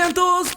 Sean todos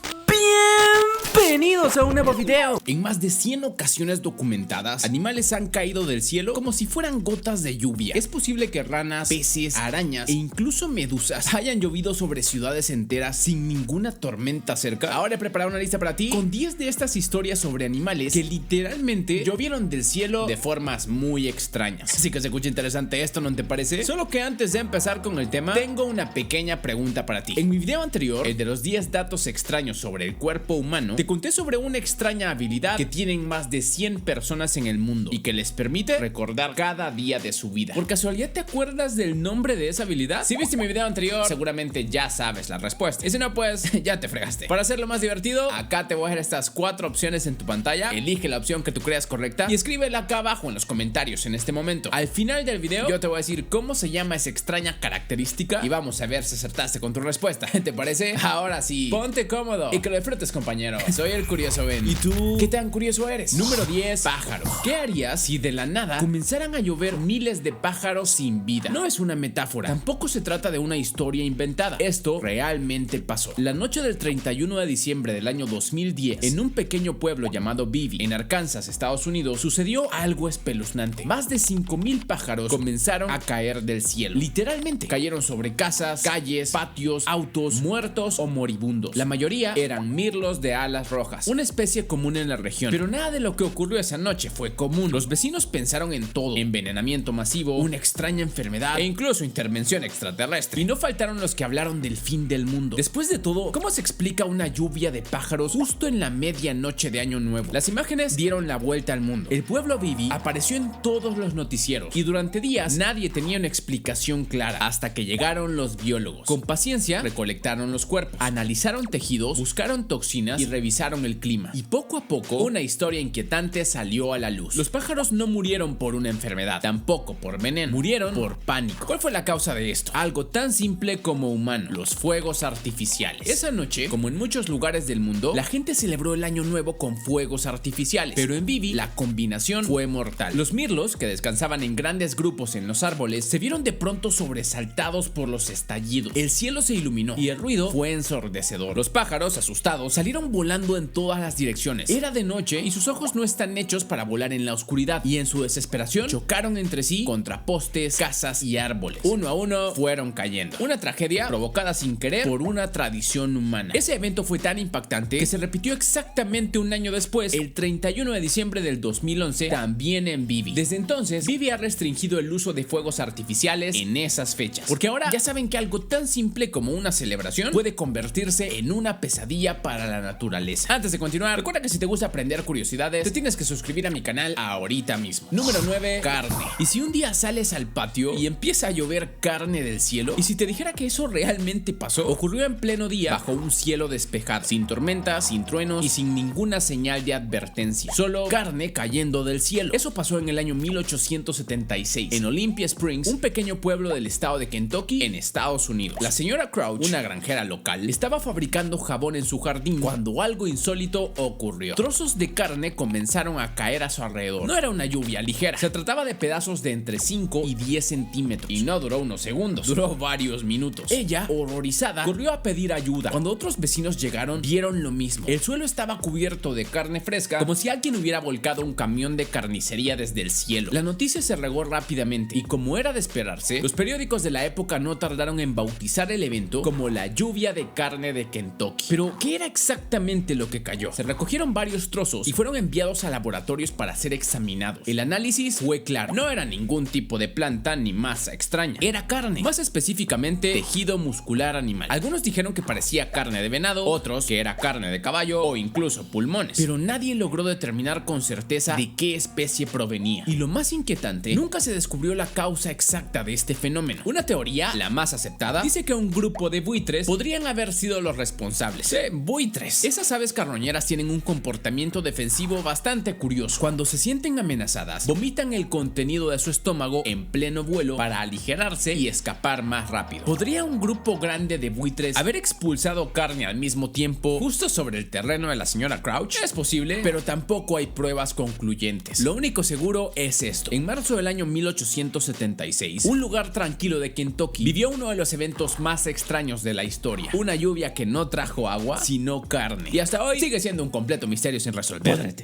bienvenidos a un nuevo video. En más de 100 ocasiones documentadas, animales han caído del cielo como si fueran gotas de lluvia. Es posible que ranas, peces, arañas e incluso medusas hayan llovido sobre ciudades enteras sin ninguna tormenta cerca. Ahora he preparado una lista para ti con 10 de estas historias sobre animales que literalmente llovieron del cielo de formas muy extrañas. Así que se escucha interesante esto, ¿no te parece? Solo que antes de empezar con el tema, tengo una pequeña pregunta para ti. En mi video anterior, el de los 10 datos extraños sobre el cuerpo humano, te conté sobre una extraña habilidad que tienen más de 100 personas en el mundo y que les permite recordar cada día de su vida. ¿Por casualidad te acuerdas del nombre de esa habilidad? Si viste mi video anterior, seguramente ya sabes la respuesta. Y si no, pues ya te fregaste. Para hacerlo más divertido, acá te voy a dejar estas 4 opciones en tu pantalla. Elige la opción que tú creas correcta y escríbela acá abajo en los comentarios en este momento. Al final del video, yo te voy a decir cómo se llama esa extraña característica y vamos a ver si acertaste con tu respuesta. ¿Te parece? Ahora sí, ponte cómodo y que lo disfrutes, compañero. Soy el Curioso Ben. ¿Y tú? ¿Qué tan curioso eres? Número 10. Pájaros. ¿Qué harías si de la nada comenzaran a llover miles de pájaros sin vida? No es una metáfora, tampoco se trata de una historia inventada. Esto realmente pasó. La noche del 31 de diciembre del año 2010, en un pequeño pueblo llamado Bibi, en Arkansas, Estados Unidos, sucedió algo espeluznante. Más de 5,000 pájaros comenzaron a caer del cielo. Literalmente, cayeron sobre casas, calles, patios, autos, muertos o moribundos. La mayoría eran mirlos de alas rojas, una especie común en la región. Pero nada de lo que ocurrió esa noche fue común. Los vecinos pensaron en todo: envenenamiento masivo, una extraña enfermedad e incluso intervención extraterrestre. Y no faltaron los que hablaron del fin del mundo. Después de todo, ¿cómo se explica una lluvia de pájaros justo en la medianoche de Año Nuevo? Las imágenes dieron la vuelta al mundo. El pueblo Bibi apareció en todos los noticieros y durante días nadie tenía una explicación clara, hasta que llegaron los biólogos. Con paciencia recolectaron los cuerpos, analizaron tejidos, buscaron toxinas y revisaron el clima. Y poco a poco, una historia inquietante salió a la luz. Los pájaros no murieron por una enfermedad, tampoco por veneno, murieron por pánico. ¿Cuál fue la causa de esto? Algo tan simple como humano: los fuegos artificiales. Esa noche, como en muchos lugares del mundo, la gente celebró el año nuevo con fuegos artificiales, pero en Bibi la combinación fue mortal. Los mirlos, que descansaban en grandes grupos en los árboles, se vieron de pronto sobresaltados por los estallidos. El cielo se iluminó y el ruido fue ensordecedor. Los pájaros, asustados, salieron volando en todas las direcciones. Era de noche y sus ojos no están hechos para volar en la oscuridad, y en su desesperación chocaron entre sí contra postes, casas y árboles. Uno a uno fueron cayendo. Una tragedia provocada sin querer por una tradición humana. Ese evento fue tan impactante que se repitió exactamente un año después, el 31 de diciembre del 2011, también en Bibi. Desde entonces, Bibi ha restringido el uso de fuegos artificiales en esas fechas, porque ahora ya saben que algo tan simple como una celebración puede convertirse en una pesadilla para la naturaleza. Antes de continuar, recuerda que si te gusta aprender curiosidades, te tienes que suscribir a mi canal ahorita mismo. Número 9. Carne. ¿Y si un día sales al patio y empieza a llover carne del cielo? ¿Y si te dijera que eso realmente pasó? Ocurrió en pleno día, bajo un cielo despejado, sin tormentas, sin truenos y sin ninguna señal de advertencia. Solo carne cayendo del cielo. Eso pasó en el año 1876, en Olympia Springs, un pequeño pueblo del estado de Kentucky, en Estados Unidos. La señora Crouch, una granjera local, estaba fabricando jabón en su jardín cuando algo insólito ocurrió. Trozos de carne comenzaron a caer a su alrededor. No era una lluvia ligera, se trataba de pedazos de entre 5 y 10 centímetros. Y no duró unos segundos, duró varios minutos. Ella, horrorizada, corrió a pedir ayuda. Cuando otros vecinos llegaron, vieron lo mismo. El suelo estaba cubierto de carne fresca, como si alguien hubiera volcado un camión de carnicería desde el cielo. La noticia se regó rápidamente y, como era de esperarse, los periódicos de la época no tardaron en bautizar el evento como la lluvia de carne de Kentucky. Pero, ¿qué era exactamente lo que cayó? Se recogieron varios trozos y fueron enviados a laboratorios para ser examinados. El análisis fue claro: no era ningún tipo de planta ni masa extraña, era carne, más específicamente tejido muscular animal. Algunos dijeron que parecía carne de venado, otros que era carne de caballo o incluso pulmones, pero nadie logró determinar con certeza de qué especie provenía. Y lo más inquietante, nunca se descubrió la causa exacta de este fenómeno. Una teoría, la más aceptada, dice que un grupo de buitres podrían haber sido los responsables. Buitres, esas aves carroñeras tienen un comportamiento defensivo bastante curioso. Cuando se sienten amenazadas, vomitan el contenido de su estómago en pleno vuelo para aligerarse y escapar más rápido. ¿Podría un grupo grande de buitres haber expulsado carne al mismo tiempo justo sobre el terreno de la señora Crouch? Es posible, pero tampoco hay pruebas concluyentes. Lo único seguro es esto: en marzo del año 1876, un lugar tranquilo de Kentucky vivió uno de los eventos más extraños de la historia. Una lluvia que no trajo agua, sino carne. Y hasta hoy sigue siendo un completo misterio sin resolver.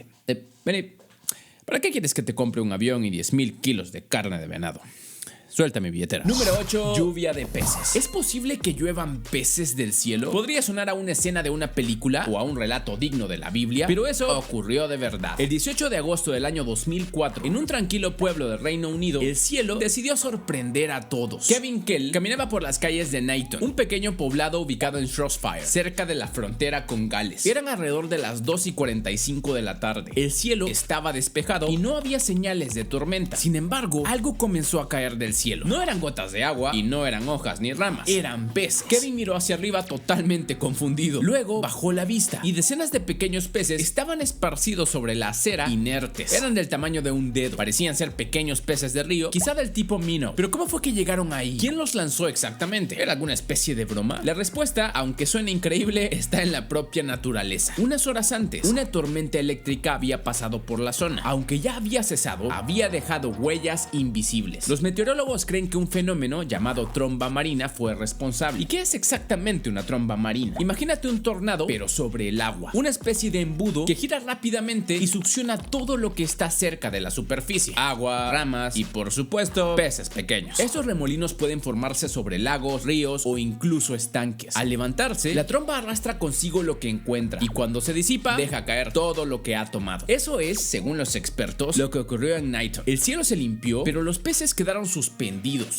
Vení, ¿para qué quieres que te compre un avión y 10,000 kilos de carne de venado? Suelta mi billetera. Número 8. Lluvia de peces. ¿Es posible que lluevan peces del cielo? Podría sonar a una escena de una película o a un relato digno de la Biblia, pero eso ocurrió de verdad. El 18 de agosto del año 2004, en un tranquilo pueblo del Reino Unido, el cielo decidió sorprender a todos. Kevin Kell caminaba por las calles de Naton, un pequeño poblado ubicado en Shropshire, cerca de la frontera con Gales. Eran alrededor de las 2:45 de la tarde. El cielo estaba despejado y no había señales de tormenta. Sin embargo, algo comenzó a caer del cielo. No eran gotas de agua y no eran hojas ni ramas, eran peces. Kevin miró hacia arriba totalmente confundido. Luego bajó la vista y decenas de pequeños peces estaban esparcidos sobre la acera, inertes. Eran del tamaño de un dedo. Parecían ser pequeños peces de río, quizá del tipo minnow. Pero ¿cómo fue que llegaron ahí? ¿Quién los lanzó exactamente? ¿Era alguna especie de broma? La respuesta, aunque suene increíble, está en la propia naturaleza. Unas horas antes, una tormenta eléctrica había pasado por la zona. Aunque ya había cesado, había dejado huellas invisibles. Los meteorólogos creen que un fenómeno llamado tromba marina fue responsable. ¿Y qué es exactamente una tromba marina? Imagínate un tornado, pero sobre el agua. Una especie de embudo que gira rápidamente y succiona todo lo que está cerca de la superficie: agua, ramas y, por supuesto, peces pequeños. Estos remolinos pueden formarse sobre lagos, ríos o incluso estanques. Al levantarse, la tromba arrastra consigo lo que encuentra y cuando se disipa, deja caer todo lo que ha tomado. Eso es, según los expertos, lo que ocurrió en Naton. El cielo se limpió, pero los peces quedaron suspendidos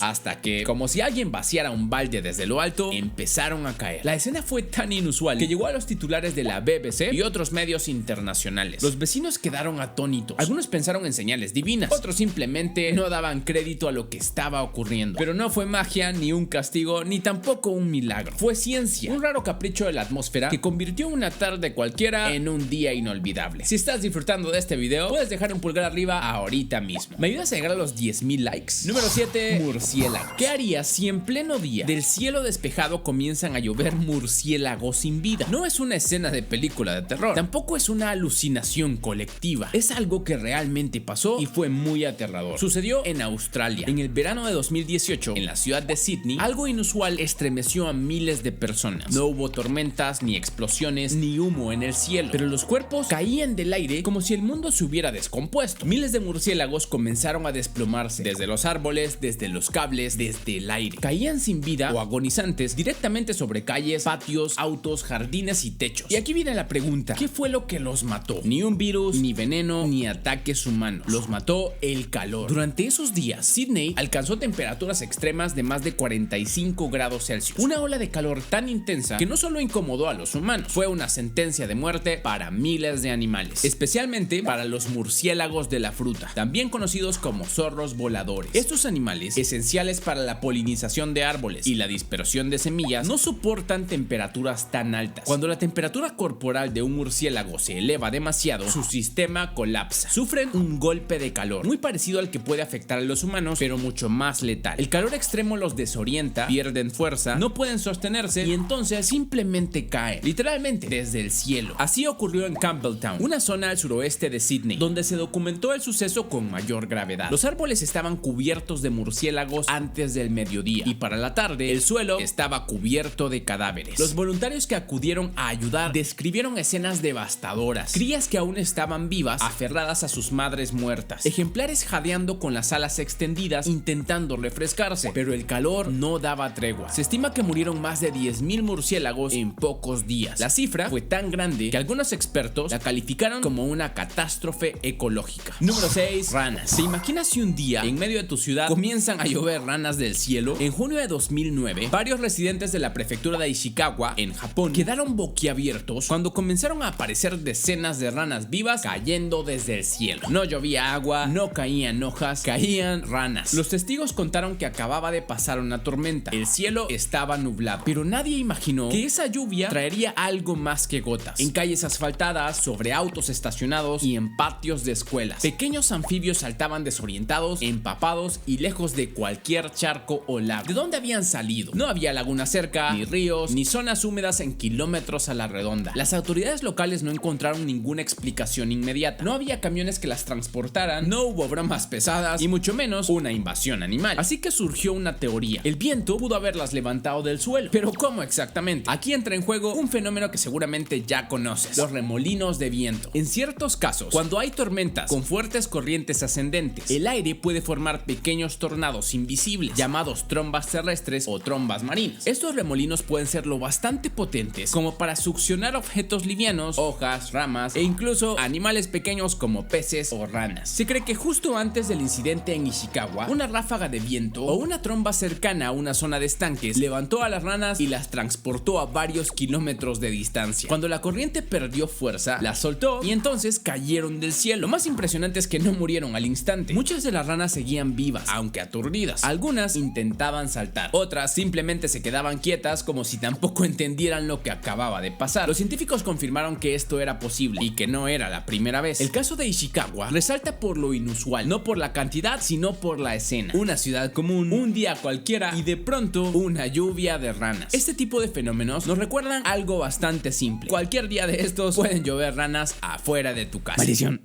hasta que, como si alguien vaciara un balde desde lo alto, empezaron a caer. La escena fue tan inusual que llegó a los titulares de la BBC y otros medios internacionales. Los vecinos quedaron atónitos. Algunos pensaron en señales divinas, otros simplemente no daban crédito a lo que estaba ocurriendo. Pero no fue magia, ni un castigo, ni tampoco un milagro. Fue ciencia, un raro capricho de la atmósfera que convirtió una tarde cualquiera en un día inolvidable. Si estás disfrutando de este video, puedes dejar un pulgar arriba ahorita mismo. ¿Me ayudas a llegar a los 10,000 likes? Número 7. Murciélagos. ¿Qué harías si en pleno día del cielo despejado comienzan a llover murciélagos sin vida? No es una escena de película de terror, tampoco es una alucinación colectiva. Es algo que realmente pasó y fue muy aterrador. Sucedió en Australia. En el verano de 2018, en la ciudad de Sydney, algo inusual estremeció a miles de personas. No hubo tormentas, ni explosiones, ni humo en el cielo, pero los cuerpos caían del aire como si el mundo se hubiera descompuesto. Miles de murciélagos comenzaron a desplomarse desde los árboles, desde los cables, desde el aire. Caían sin vida o agonizantes directamente sobre calles, patios, autos, jardines y techos. Y aquí viene la pregunta: ¿qué fue lo que los mató? Ni un virus, ni veneno, ni ataques humanos. Los mató el calor. Durante esos días, Sydney alcanzó temperaturas extremas de más de 45 grados Celsius. Una ola de calor tan intensa que no solo incomodó a los humanos, fue una sentencia de muerte para miles de animales, especialmente para los murciélagos de la fruta, también conocidos como zorros voladores. Estos animales, esenciales para la polinización de árboles y la dispersión de semillas, no soportan temperaturas tan altas. Cuando la temperatura corporal de un murciélago se eleva demasiado, su sistema colapsa. Sufren un golpe de calor, muy parecido al que puede afectar a los humanos, pero mucho más letal. El calor extremo los desorienta, pierden fuerza, no pueden sostenerse y entonces simplemente caen, literalmente desde el cielo. Así ocurrió en Campbelltown, una zona al suroeste de Sydney, donde se documentó el suceso con mayor gravedad. Los árboles estaban cubiertos de murciélagos antes del mediodía y para la tarde el suelo estaba cubierto de cadáveres. Los voluntarios que acudieron a ayudar describieron escenas devastadoras: crías que aún estaban vivas aferradas a sus madres muertas, ejemplares jadeando con las alas extendidas intentando refrescarse, pero el calor no daba tregua. Se estima que murieron más de 10,000 murciélagos en pocos días. La cifra fue tan grande que algunos expertos la calificaron como una catástrofe ecológica. Número 6. Ranas. ¿Te imaginas si un día en medio de tu ciudad comienza comienzan a llover ranas del cielo. En junio de 2009, varios residentes de la prefectura de Ishikawa, en Japón, quedaron boquiabiertos cuando comenzaron a aparecer decenas de ranas vivas cayendo desde el cielo. No llovía agua, no caían hojas, caían ranas. Los testigos contaron que acababa de pasar una tormenta. El cielo estaba nublado, pero nadie imaginó que esa lluvia traería algo más que gotas. En calles asfaltadas, sobre autos estacionados y en patios de escuelas, pequeños anfibios saltaban desorientados, empapados y lejos de cualquier charco o lago. ¿De dónde habían salido? No había laguna cerca, ni ríos, ni zonas húmedas en kilómetros a la redonda. Las autoridades locales no encontraron ninguna explicación inmediata. No había camiones que las transportaran, no hubo bromas pesadas y mucho menos una invasión animal. Así que surgió una teoría. El viento pudo haberlas levantado del suelo. ¿Pero cómo exactamente? Aquí entra en juego un fenómeno que seguramente ya conoces: los remolinos de viento. En ciertos casos, cuando hay tormentas con fuertes corrientes ascendentes, el aire puede formar pequeños tornados invisibles llamados trombas terrestres o trombas marinas. Estos remolinos pueden ser lo bastante potentes como para succionar objetos livianos, hojas, ramas e incluso animales pequeños como peces o ranas. Se cree que justo antes del incidente en Ishikawa, una ráfaga de viento o una tromba cercana a una zona de estanques levantó a las ranas y las transportó a varios kilómetros de distancia. Cuando la corriente perdió fuerza, las soltó y entonces cayeron del cielo. Lo más impresionante es que no murieron al instante. Muchas de las ranas seguían vivas, aunque aturdidas. Algunas intentaban saltar, otras simplemente se quedaban quietas como si tampoco entendieran lo que acababa de pasar. Los científicos confirmaron que esto era posible y que no era la primera vez. El caso de Ishikawa resalta por lo inusual, no por la cantidad, sino por la escena. Una ciudad común, un día cualquiera y de pronto una lluvia de ranas. Este tipo de fenómenos nos recuerdan algo bastante simple. Cualquier día de estos pueden llover ranas afuera de tu casa. Maldición.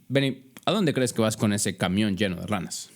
Benny, ¿a dónde crees que vas con ese camión lleno de ranas?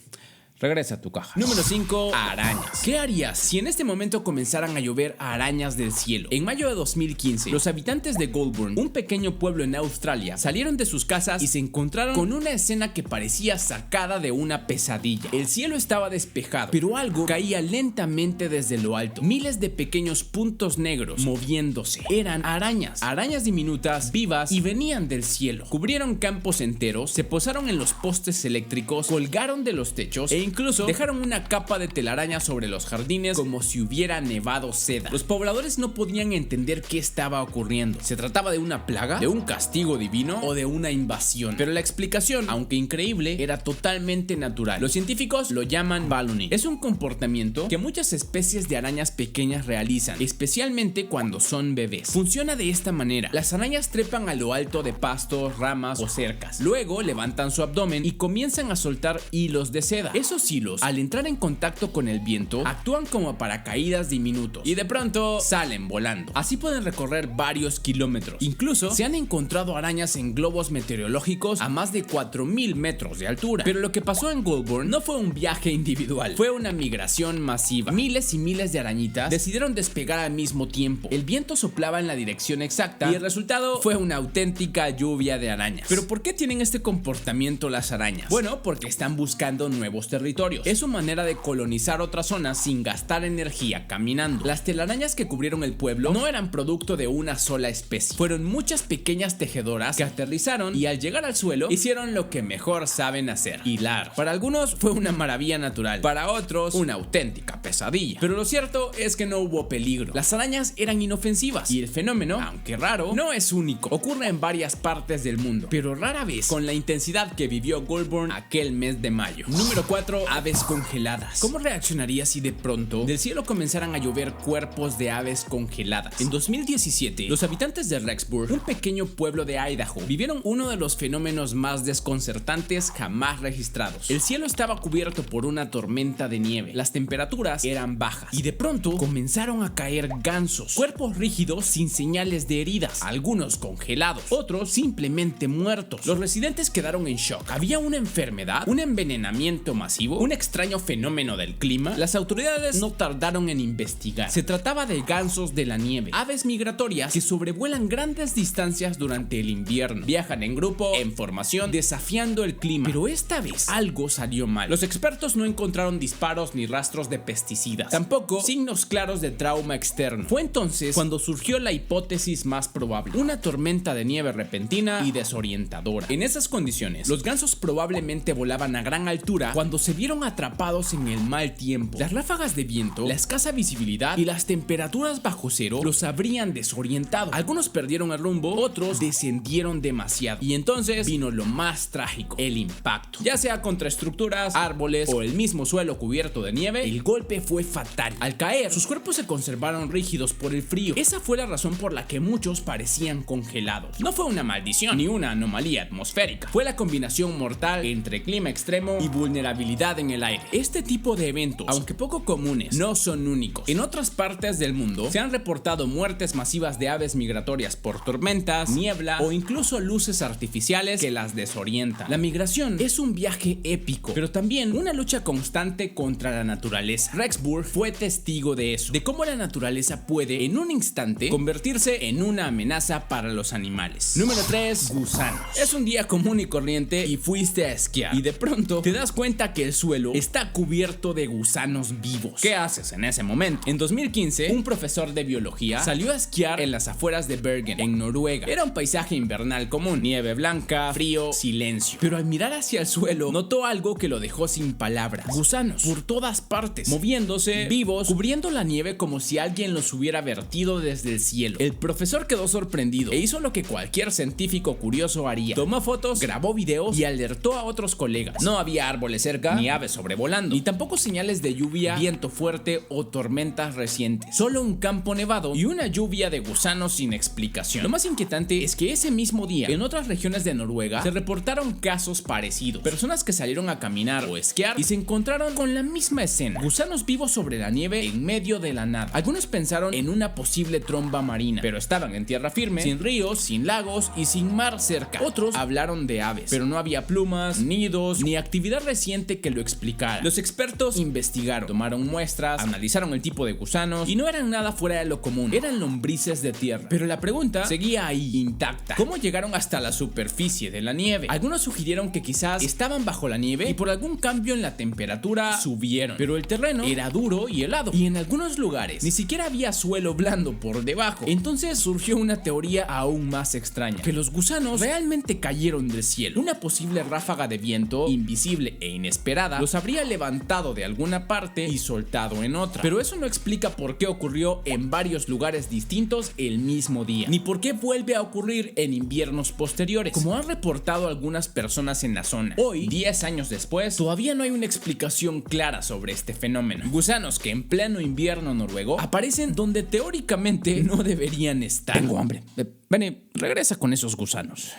Regresa a tu caja. Número 5. Arañas. ¿Qué harías si en este momento comenzaran a llover arañas del cielo? En mayo de 2015, los habitantes de Goulburn, un pequeño pueblo en Australia, salieron de sus casas y se encontraron con una escena que parecía sacada de una pesadilla. El cielo estaba despejado, pero algo caía lentamente desde lo alto. Miles de pequeños puntos negros moviéndose. Eran arañas, arañas diminutas, vivas y venían del cielo. Cubrieron campos enteros, se posaron en los postes eléctricos, colgaron de los techos e incluso dejaron una capa de telaraña sobre los jardines como si hubiera nevado seda. Los pobladores no podían entender qué estaba ocurriendo. ¿Se trataba de una plaga, de un castigo divino o de una invasión? Pero la explicación, aunque increíble, era totalmente natural. Los científicos lo llaman ballooning. Es un comportamiento que muchas especies de arañas pequeñas realizan, especialmente cuando son bebés. Funciona de esta manera: las arañas trepan a lo alto de pastos, ramas o cercas. Luego levantan su abdomen y comienzan a soltar hilos de seda. Esos hilos, al entrar en contacto con el viento, actúan como paracaídas diminutos y de pronto salen volando. Así pueden recorrer varios kilómetros. Incluso se han encontrado arañas en globos meteorológicos a más de 4000 metros de altura. Pero lo que pasó en Goulburn no fue un viaje individual, fue una migración masiva. Miles y miles de arañitas decidieron despegar al mismo tiempo. El viento soplaba en la dirección exacta y el resultado fue una auténtica lluvia de arañas. ¿Pero por qué tienen este comportamiento las arañas? Bueno, porque están buscando nuevos territorios. Es su manera de colonizar otras zonas sin gastar energía caminando. Las telarañas que cubrieron el pueblo no eran producto de una sola especie. Fueron muchas pequeñas tejedoras que aterrizaron y al llegar al suelo hicieron lo que mejor saben hacer: hilar. Para algunos fue una maravilla natural, para otros una auténtica pesadilla. Pero lo cierto es que no hubo peligro. Las arañas eran inofensivas y el fenómeno, aunque raro, no es único. Ocurre en varias partes del mundo, pero rara vez con la intensidad que vivió Goulburn aquel mes de mayo. Número 4. Aves congeladas. ¿Cómo reaccionarías si de pronto del cielo comenzaran a llover cuerpos de aves congeladas? En 2017, los habitantes de Rexburg, un pequeño pueblo de Idaho, vivieron uno de los fenómenos más desconcertantes jamás registrados. El cielo estaba cubierto por una tormenta de nieve, las temperaturas eran bajas y de pronto comenzaron a caer gansos, cuerpos rígidos sin señales de heridas, algunos congelados, otros simplemente muertos. Los residentes quedaron en shock. ¿Había una enfermedad? ¿Un envenenamiento masivo? ¿Un extraño fenómeno del clima? Las autoridades no tardaron en investigar. Se trataba de gansos de la nieve, aves migratorias que sobrevuelan grandes distancias durante el invierno. Viajan en grupo, en formación, desafiando el clima. Pero esta vez algo salió mal. Los expertos no encontraron disparos ni rastros de pesticidas, tampoco signos claros de trauma externo. Fue entonces cuando surgió la hipótesis más probable: una tormenta de nieve repentina y desorientadora. En esas condiciones, los gansos probablemente volaban a gran altura cuando se vieron atrapados en el mal tiempo. Las ráfagas de viento, la escasa visibilidad y las temperaturas bajo cero los habrían desorientado. Algunos perdieron el rumbo, otros descendieron demasiado. Y entonces vino lo más trágico, el impacto. Ya sea contra estructuras, árboles o el mismo suelo cubierto de nieve, el golpe fue fatal. Al caer, sus cuerpos se conservaron rígidos por el frío. Esa fue la razón por la que muchos parecían congelados. No fue una maldición ni una anomalía atmosférica. Fue la combinación mortal entre clima extremo y vulnerabilidad en el aire. Este tipo de eventos, aunque poco comunes, no son únicos. En otras partes del mundo se han reportado muertes masivas de aves migratorias por tormentas, niebla o incluso luces artificiales que las desorientan. La migración es un viaje épico, pero también una lucha constante contra la naturaleza. Rexburg fue testigo de eso, de cómo la naturaleza puede en un instante convertirse en una amenaza para los animales. Número 3. Gusanos. Es un día común y corriente y fuiste a esquiar y de pronto te das cuenta que el suelo está cubierto de gusanos vivos. ¿Qué haces en ese momento? En 2015, un profesor de biología salió a esquiar en las afueras de Bergen, en Noruega. Era un paisaje invernal común, nieve blanca, frío, silencio. Pero al mirar hacia el suelo, notó algo que lo dejó sin palabras. Gusanos por todas partes, moviéndose, vivos, cubriendo la nieve como si alguien los hubiera vertido desde el cielo. El profesor quedó sorprendido e hizo lo que cualquier científico curioso haría. Tomó fotos, grabó videos y alertó a otros colegas. No había árboles cerca, ni aves sobrevolando, ni tampoco señales de lluvia, viento fuerte o tormentas recientes. Solo un campo nevado y una lluvia de gusanos sin explicación. Lo más inquietante es que ese mismo día, en otras regiones de Noruega, se reportaron casos parecidos. Personas que salieron a caminar o esquiar y se encontraron con la misma escena. Gusanos vivos sobre la nieve en medio de la nada. Algunos pensaron en una posible tromba marina, pero estaban en tierra firme, sin ríos, sin lagos y sin mar cerca. Otros hablaron de aves, pero no había plumas, nidos, ni actividad reciente que lo explicara. Los expertos investigaron, tomaron muestras, analizaron el tipo de gusanos y no eran nada fuera de lo común. Eran lombrices de tierra. Pero la pregunta seguía ahí, intacta. ¿Cómo llegaron hasta la superficie de la nieve? Algunos sugirieron que quizás estaban bajo la nieve y por algún cambio en la temperatura subieron. Pero el terreno era duro y helado, y en algunos lugares ni siquiera había suelo blando por debajo. Entonces surgió una teoría aún más extraña, que los gusanos realmente cayeron del cielo. Una posible ráfaga de viento, invisible e inesperada, los habría levantado de alguna parte y soltado en otra. Pero eso no explica por qué ocurrió en varios lugares distintos el mismo día, ni por qué vuelve a ocurrir en inviernos posteriores, como han reportado algunas personas en la zona. Hoy, 10 años después, todavía no hay una explicación clara sobre este fenómeno. Gusanos que en pleno invierno noruego aparecen donde teóricamente no deberían estar. Tengo hambre. Ven, regresa con esos gusanos.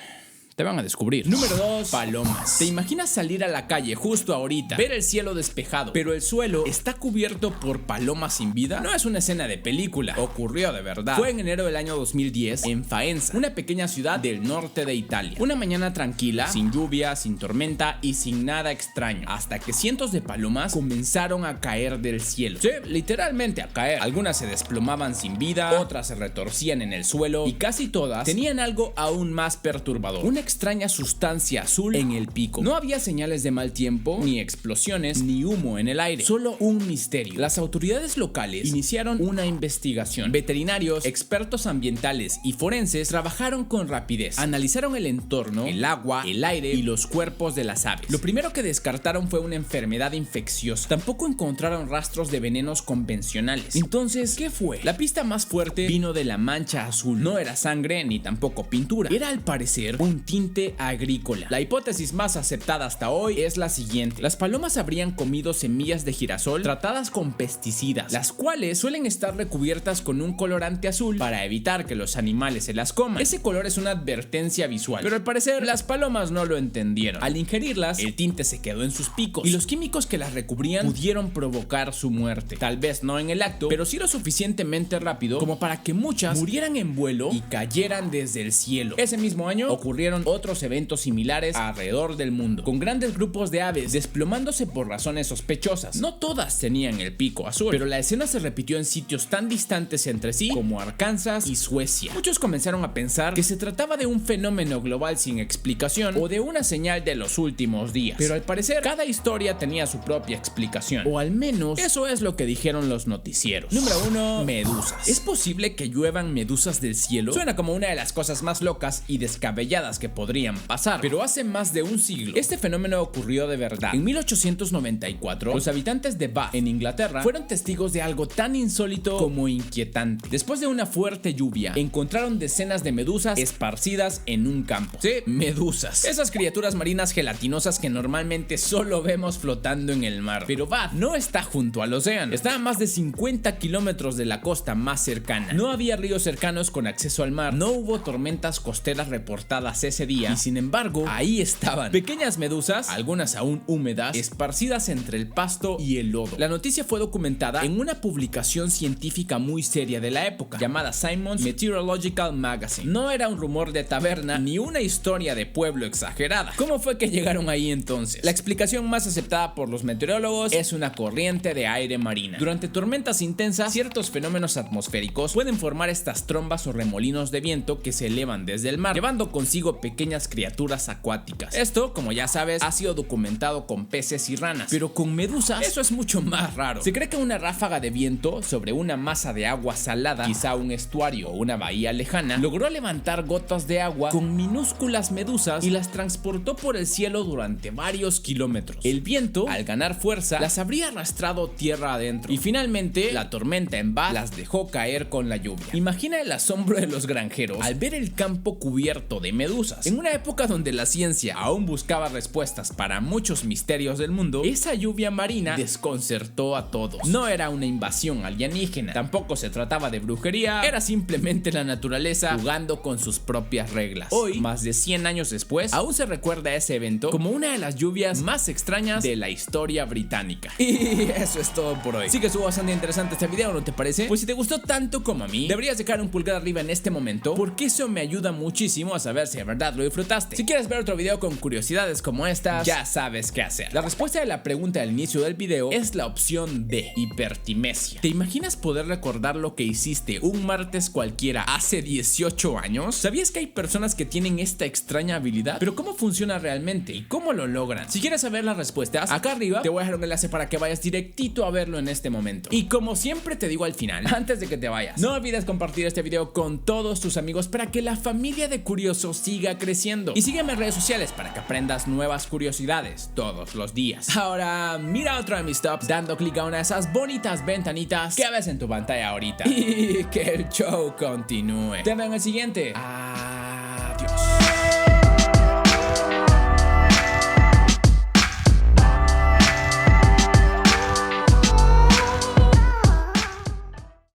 Te van a descubrir. Número 2. Palomas. ¿Te imaginas salir a la calle justo ahorita, ver el cielo despejado, pero el suelo está cubierto por palomas sin vida? No es una escena de película, ocurrió de verdad. Fue en enero del año 2010 en Faenza, una pequeña ciudad del norte de Italia. Una mañana tranquila, sin lluvia, sin tormenta y sin nada extraño, hasta que cientos de palomas comenzaron a caer del cielo. Sí, literalmente a caer. Algunas se desplomaban sin vida, otras se retorcían en el suelo y casi todas tenían algo aún más perturbador. Una extraña sustancia azul en el pico. No había señales de mal tiempo, ni explosiones, ni humo en el aire. Solo un misterio. Las autoridades locales iniciaron una investigación. Veterinarios, expertos ambientales y forenses trabajaron con rapidez. Analizaron el entorno, el agua, el aire y los cuerpos de las aves. Lo primero que descartaron fue una enfermedad infecciosa. Tampoco encontraron rastros de venenos convencionales. Entonces, ¿qué fue? La pista más fuerte vino de la mancha azul. No era sangre ni tampoco pintura. Era al parecer un tinte agrícola. La hipótesis más aceptada hasta hoy es la siguiente: las palomas habrían comido semillas de girasol tratadas con pesticidas, las cuales suelen estar recubiertas con un colorante azul para evitar que los animales se las coman. Ese color es una advertencia visual, pero al parecer las palomas no lo entendieron. Al ingerirlas, el tinte se quedó en sus picos y los químicos que las recubrían pudieron provocar su muerte. Tal vez no en el acto, pero sí lo suficientemente rápido como para que muchas murieran en vuelo y cayeran desde el cielo. Ese mismo año ocurrieron otros eventos similares alrededor del mundo, con grandes grupos de aves desplomándose por razones sospechosas. No todas tenían el pico azul, pero la escena se repitió en sitios tan distantes entre sí como Arkansas y Suecia. Muchos comenzaron a pensar que se trataba de un fenómeno global sin explicación o de una señal de los últimos días, pero al parecer cada historia tenía su propia explicación, o al menos eso es lo que dijeron los noticieros. Número 1. Medusas. ¿Es posible que lluevan medusas del cielo? Suena como una de las cosas más locas y descabelladas que que podrían pasar, pero hace más de un siglo este fenómeno ocurrió de verdad. En 1894, los habitantes de Bath, en Inglaterra, fueron testigos de algo tan insólito como inquietante. Después de una fuerte lluvia, encontraron decenas de medusas esparcidas en un campo. Sí, medusas. Esas criaturas marinas gelatinosas que normalmente solo vemos flotando en el mar. Pero Bath no está junto al océano. Está a más de 50 kilómetros de la costa más cercana. No había ríos cercanos con acceso al mar. No hubo tormentas costeras reportadas ese día. Y sin embargo, ahí estaban. Pequeñas medusas, algunas aún húmedas, esparcidas entre el pasto y el lodo. La noticia fue documentada en una publicación científica muy seria de la época, llamada Simon's Meteorological Magazine. No era un rumor de taberna ni una historia de pueblo exagerada. ¿Cómo fue que llegaron ahí entonces? La explicación más aceptada por los meteorólogos es una corriente de aire marina. Durante tormentas intensas, ciertos fenómenos atmosféricos pueden formar estas trombas o remolinos de viento que se elevan desde el mar, llevando consigo pequeñas criaturas acuáticas. Esto, como ya sabes, ha sido documentado con peces y ranas, pero con medusas eso es mucho más raro. Se cree que una ráfaga de viento sobre una masa de agua salada, quizá un estuario o una bahía lejana, logró levantar gotas de agua con minúsculas medusas y las transportó por el cielo durante varios kilómetros. El viento, al ganar fuerza, las habría arrastrado tierra adentro y finalmente la tormenta en Bath las dejó caer con la lluvia. Imagina el asombro de los granjeros al ver el campo cubierto de medusas. En una época donde la ciencia aún buscaba respuestas para muchos misterios del mundo, esa lluvia marina desconcertó a todos. No era una invasión alienígena, tampoco se trataba de brujería, era simplemente la naturaleza jugando con sus propias reglas. Hoy, más de 100 años después, aún se recuerda ese evento como una de las lluvias más extrañas de la historia británica. Y eso es todo por hoy. Sí que estuvo bastante interesante este video, ¿no te parece? Pues si te gustó tanto como a mí, deberías dejar un pulgar arriba en este momento, porque eso me ayuda muchísimo a saber si de verdad lo disfrutaste. Si quieres ver otro video con curiosidades como estas, ya sabes qué hacer. La respuesta de la pregunta al inicio del video es la opción D, hipertimesia. ¿Te imaginas poder recordar lo que hiciste un martes cualquiera hace 18 años? ¿Sabías que hay personas que tienen esta extraña habilidad? Pero ¿cómo funciona realmente y cómo lo logran? Si quieres saber las respuestas, acá arriba te voy a dejar un enlace para que vayas directito a verlo en este momento. Y como siempre te digo al final, antes de que te vayas, no olvides compartir este video con todos tus amigos para que la familia de Curioso siga creciendo. Y sígueme en redes sociales para que aprendas nuevas curiosidades todos los días. Ahora, mira otro de mis tops dando clic a una de esas bonitas ventanitas que ves en tu pantalla ahorita. Y que el show continúe. Te veo en el siguiente.